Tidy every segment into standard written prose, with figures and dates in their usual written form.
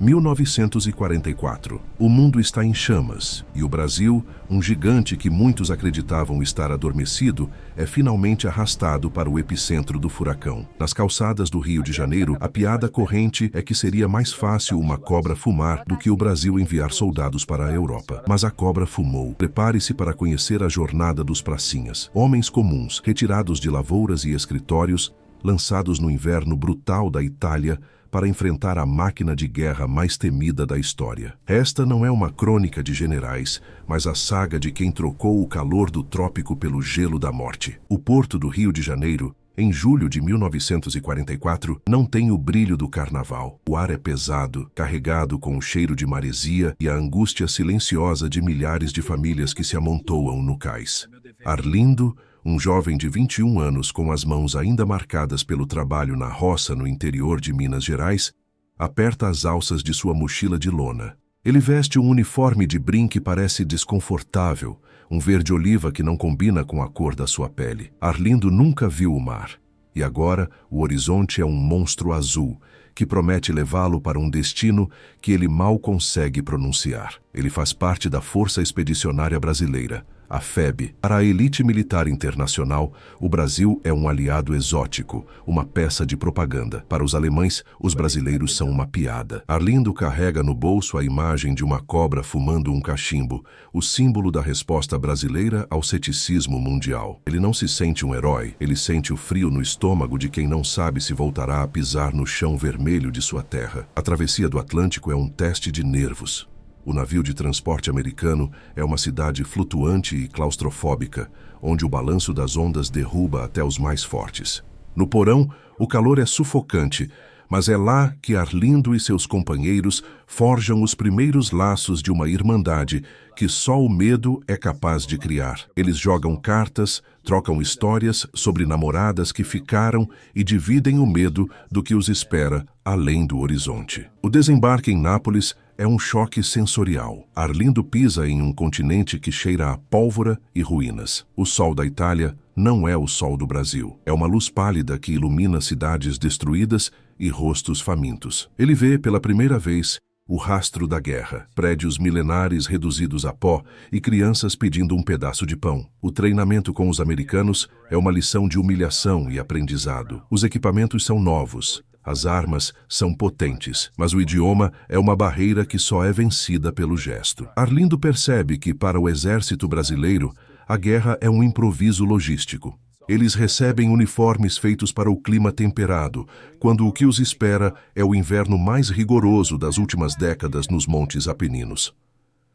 1944. O mundo está em chamas e o Brasil, um gigante que muitos acreditavam estar adormecido, é finalmente arrastado para o epicentro do furacão. Nas calçadas do Rio de Janeiro, a piada corrente é que seria mais fácil uma cobra fumar do que o Brasil enviar soldados para a Europa. Mas a cobra fumou. Prepare-se para conhecer a jornada dos pracinhas. Homens comuns, retirados de lavouras e escritórios, lançados no inverno brutal da Itália, para enfrentar a máquina de guerra mais temida da história. Esta não é uma crônica de generais, mas a saga de quem trocou o calor do trópico pelo gelo da morte. O porto do Rio de Janeiro, em julho de 1944, não tem o brilho do carnaval. O ar é pesado, carregado com o cheiro de maresia e a angústia silenciosa de milhares de famílias que se amontoam no cais. Arlindo, um jovem de 21 anos com as mãos ainda marcadas pelo trabalho na roça no interior de Minas Gerais, aperta as alças de sua mochila de lona. Ele veste um uniforme de brim que parece desconfortável, um verde-oliva que não combina com a cor da sua pele. Arlindo nunca viu o mar, e agora o horizonte é um monstro azul, que promete levá-lo para um destino que ele mal consegue pronunciar. Ele faz parte da Força Expedicionária Brasileira, a FEB. Para a elite militar internacional, o Brasil é um aliado exótico, uma peça de propaganda. Para os alemães, os brasileiros são uma piada. Arlindo carrega no bolso a imagem de uma cobra fumando um cachimbo, o símbolo da resposta brasileira ao ceticismo mundial. Ele não se sente um herói, ele sente o frio no estômago de quem não sabe se voltará a pisar no chão vermelho de sua terra. A travessia do Atlântico é um teste de nervos. O navio de transporte americano é uma cidade flutuante e claustrofóbica, onde o balanço das ondas derruba até os mais fortes. No porão, o calor é sufocante, mas é lá que Arlindo e seus companheiros forjam os primeiros laços de uma irmandade que só o medo é capaz de criar. Eles jogam cartas, trocam histórias sobre namoradas que ficaram e dividem o medo do que os espera além do horizonte. O desembarque em Nápoles é um choque sensorial. Arlindo pisa em um continente que cheira a pólvora e ruínas. O sol da Itália não é o sol do Brasil. É uma luz pálida que ilumina cidades destruídas e rostos famintos. Ele vê pela primeira vez o rastro da guerra, prédios milenares reduzidos a pó e crianças pedindo um pedaço de pão. O treinamento com os americanos é uma lição de humilhação e aprendizado. Os equipamentos são novos. As armas são potentes, mas o idioma é uma barreira que só é vencida pelo gesto. Arlindo percebe que, para o exército brasileiro, a guerra é um improviso logístico. Eles recebem uniformes feitos para o clima temperado, quando o que os espera é o inverno mais rigoroso das últimas décadas nos Montes Apeninos.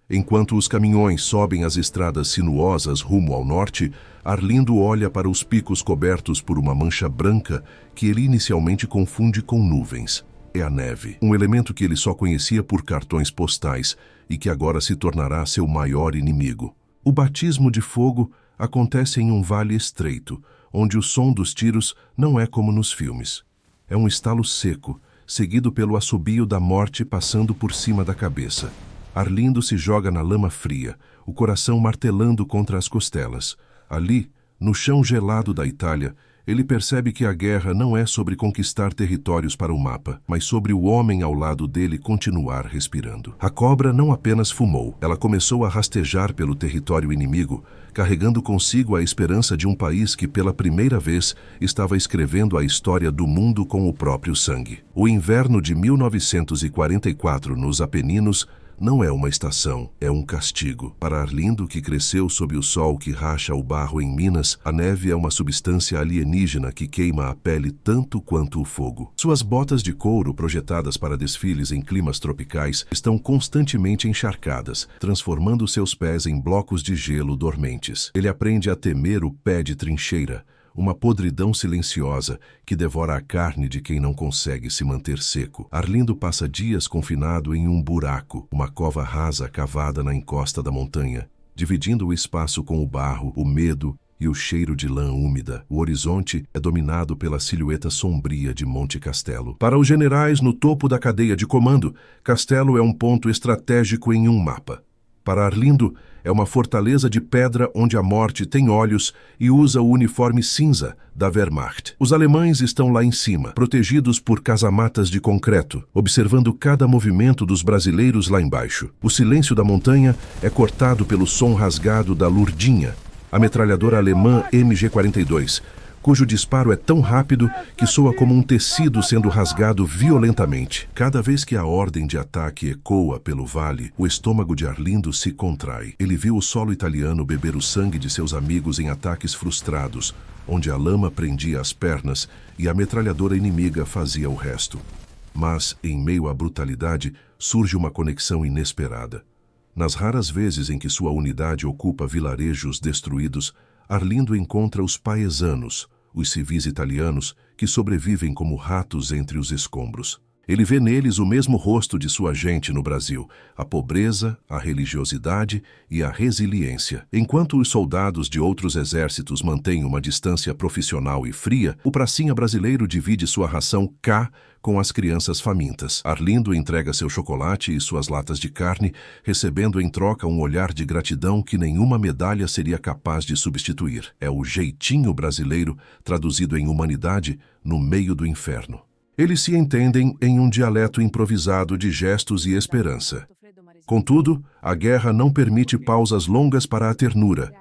Enquanto os caminhões sobem as estradas sinuosas rumo ao norte, Arlindo olha para os picos cobertos por uma mancha branca que ele inicialmente confunde com nuvens. É a neve, um elemento que ele só conhecia por cartões postais e que agora se tornará seu maior inimigo. O batismo de fogo acontece em um vale estreito, onde o som dos tiros não é como nos filmes. É um estalo seco, seguido pelo assobio da morte passando por cima da cabeça. Arlindo se joga na lama fria, o coração martelando contra as costelas. Ali, no chão gelado da Itália, ele percebe que a guerra não é sobre conquistar territórios para o mapa, mas sobre o homem ao lado dele continuar respirando. A cobra não apenas fumou, ela começou a rastejar pelo território inimigo, carregando consigo a esperança de um país que pela primeira vez estava escrevendo a história do mundo com o próprio sangue. O inverno de 1944 nos Apeninos não é uma estação, é um castigo. Para Arlindo, que cresceu sob o sol que racha o barro em Minas, a neve é uma substância alienígena que queima a pele tanto quanto o fogo. Suas botas de couro, projetadas para desfiles em climas tropicais, estão constantemente encharcadas, transformando seus pés em blocos de gelo dormentes. Ele aprende a temer o pé de trincheira, uma podridão silenciosa que devora a carne de quem não consegue se manter seco. Arlindo passa dias confinado em um buraco, uma cova rasa cavada na encosta da montanha, dividindo o espaço com o barro, o medo e o cheiro de lã úmida. O horizonte é dominado pela silhueta sombria de Monte Castelo. Para os generais no topo da cadeia de comando, Castelo é um ponto estratégico em um mapa. Para Arlindo, é uma fortaleza de pedra onde a morte tem olhos e usa o uniforme cinza da Wehrmacht. Os alemães estão lá em cima, protegidos por casamatas de concreto, observando cada movimento dos brasileiros lá embaixo. O silêncio da montanha é cortado pelo som rasgado da Lurdinha, a metralhadora alemã MG-42, cujo disparo é tão rápido que soa como um tecido sendo rasgado violentamente. Cada vez que a ordem de ataque ecoa pelo vale, o estômago de Arlindo se contrai. Ele viu o solo italiano beber o sangue de seus amigos em ataques frustrados, onde a lama prendia as pernas e a metralhadora inimiga fazia o resto. Mas, em meio à brutalidade, surge uma conexão inesperada. Nas raras vezes em que sua unidade ocupa vilarejos destruídos, Arlindo encontra os paesanos, os civis italianos, que sobrevivem como ratos entre os escombros. Ele vê neles o mesmo rosto de sua gente no Brasil, a pobreza, a religiosidade e a resiliência. Enquanto os soldados de outros exércitos mantêm uma distância profissional e fria, o pracinha brasileiro divide sua ração cá com as crianças famintas. Arlindo entrega seu chocolate e suas latas de carne, recebendo em troca um olhar de gratidão que nenhuma medalha seria capaz de substituir. É o jeitinho brasileiro traduzido em humanidade no meio do inferno. Eles se entendem em um dialeto improvisado de gestos e esperança. Contudo, a guerra não permite pausas longas para a ternura.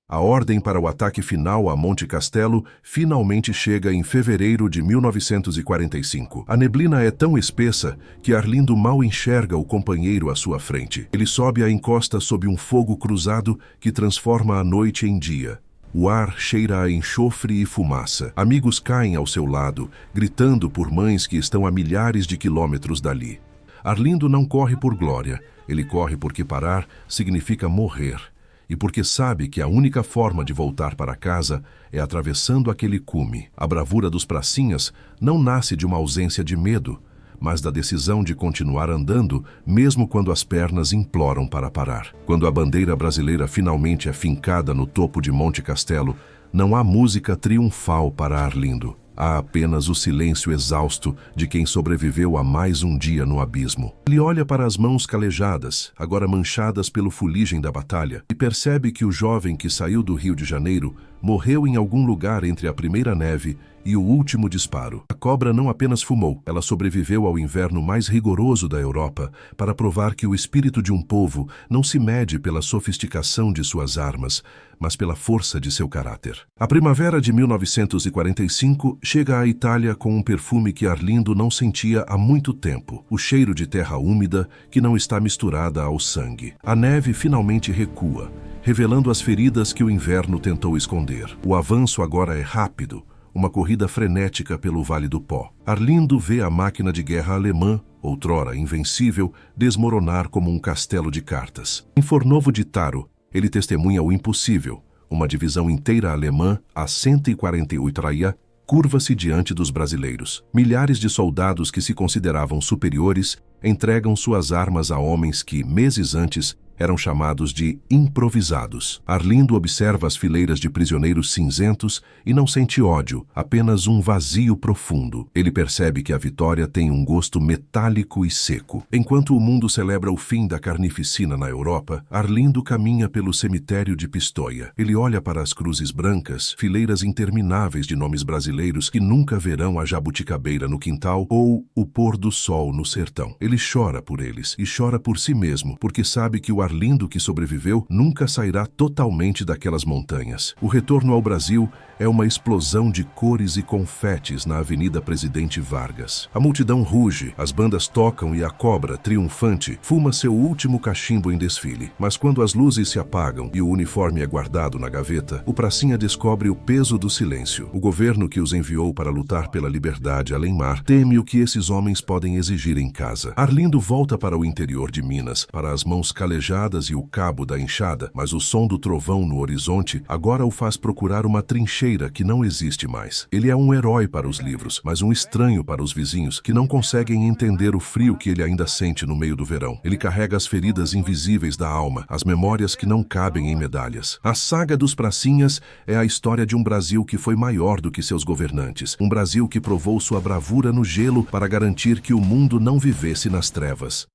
A ordem para o ataque final a Monte Castelo finalmente chega em fevereiro de 1945. A neblina é tão espessa que Arlindo mal enxerga o companheiro à sua frente. Ele sobe a encosta sob um fogo cruzado que transforma a noite em dia. O ar cheira a enxofre e fumaça. Amigos caem ao seu lado, gritando por mães que estão a milhares de quilômetros dali. Arlindo não corre por glória, ele corre porque parar significa morrer. E porque sabe que a única forma de voltar para casa é atravessando aquele cume. A bravura dos pracinhas não nasce de uma ausência de medo, mas da decisão de continuar andando, mesmo quando as pernas imploram para parar. Quando a bandeira brasileira finalmente é fincada no topo de Monte Castelo, não há música triunfal para Arlindo. Há apenas o silêncio exausto de quem sobreviveu a mais um dia no abismo. Ele olha para as mãos calejadas, agora manchadas pelo fuligem da batalha, e percebe que o jovem que saiu do Rio de Janeiro morreu em algum lugar entre a primeira neve e o último disparo. A cobra não apenas fumou, ela sobreviveu ao inverno mais rigoroso da Europa para provar que o espírito de um povo não se mede pela sofisticação de suas armas, mas pela força de seu caráter. A primavera de 1945 chega à Itália com um perfume que Arlindo não sentia há muito tempo, o cheiro de terra úmida que não está misturada ao sangue. A neve finalmente recua, revelando as feridas que o inverno tentou esconder. O avanço agora é rápido, uma corrida frenética pelo Vale do Pó. Arlindo vê a máquina de guerra alemã, outrora invencível, desmoronar como um castelo de cartas. Em Fornovo de Taro, ele testemunha o impossível. Uma divisão inteira alemã, a 148 Raia, curva-se diante dos brasileiros. Milhares de soldados que se consideravam superiores entregam suas armas a homens que, meses antes, eram chamados de improvisados. Arlindo observa as fileiras de prisioneiros cinzentos e não sente ódio, apenas um vazio profundo. Ele percebe que a vitória tem um gosto metálico e seco. Enquanto o mundo celebra o fim da carnificina na Europa, Arlindo caminha pelo cemitério de Pistoia. Ele olha para as cruzes brancas, fileiras intermináveis de nomes brasileiros que nunca verão a jabuticabeira no quintal ou o pôr do sol no sertão. Ele chora por eles e chora por si mesmo, porque sabe que o Arlindo que sobreviveu nunca sairá totalmente daquelas montanhas. O retorno ao Brasil é uma explosão de cores e confetes na Avenida Presidente Vargas. A multidão ruge, as bandas tocam e a cobra, triunfante, fuma seu último cachimbo em desfile. Mas quando as luzes se apagam e o uniforme é guardado na gaveta, o pracinha descobre o peso do silêncio. O governo que os enviou para lutar pela liberdade além-mar teme o que esses homens podem exigir em casa. Arlindo volta para o interior de Minas, para as mãos calejadas e o cabo da enxada, mas o som do trovão no horizonte agora o faz procurar uma trincheira que não existe mais. Ele é um herói para os livros, mas um estranho para os vizinhos que não conseguem entender o frio que ele ainda sente no meio do verão. Ele carrega as feridas invisíveis da alma, as memórias que não cabem em medalhas. A saga dos pracinhas é a história de um Brasil que foi maior do que seus governantes, um Brasil que provou sua bravura no gelo para garantir que o mundo não vivesse nas trevas.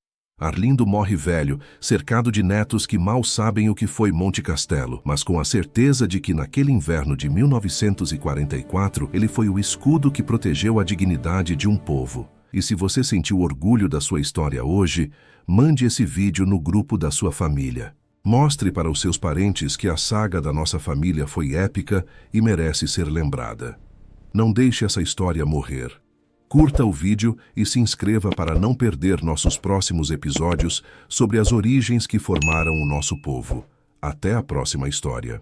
Arlindo morre velho, cercado de netos que mal sabem o que foi Monte Castelo, mas com a certeza de que naquele inverno de 1944 ele foi o escudo que protegeu a dignidade de um povo. E se você sentiu orgulho da sua história hoje, mande esse vídeo no grupo da sua família. Mostre para os seus parentes que a saga da nossa família foi épica e merece ser lembrada. Não deixe essa história morrer. Curta o vídeo e se inscreva para não perder nossos próximos episódios sobre as origens que formaram o nosso povo. Até a próxima história.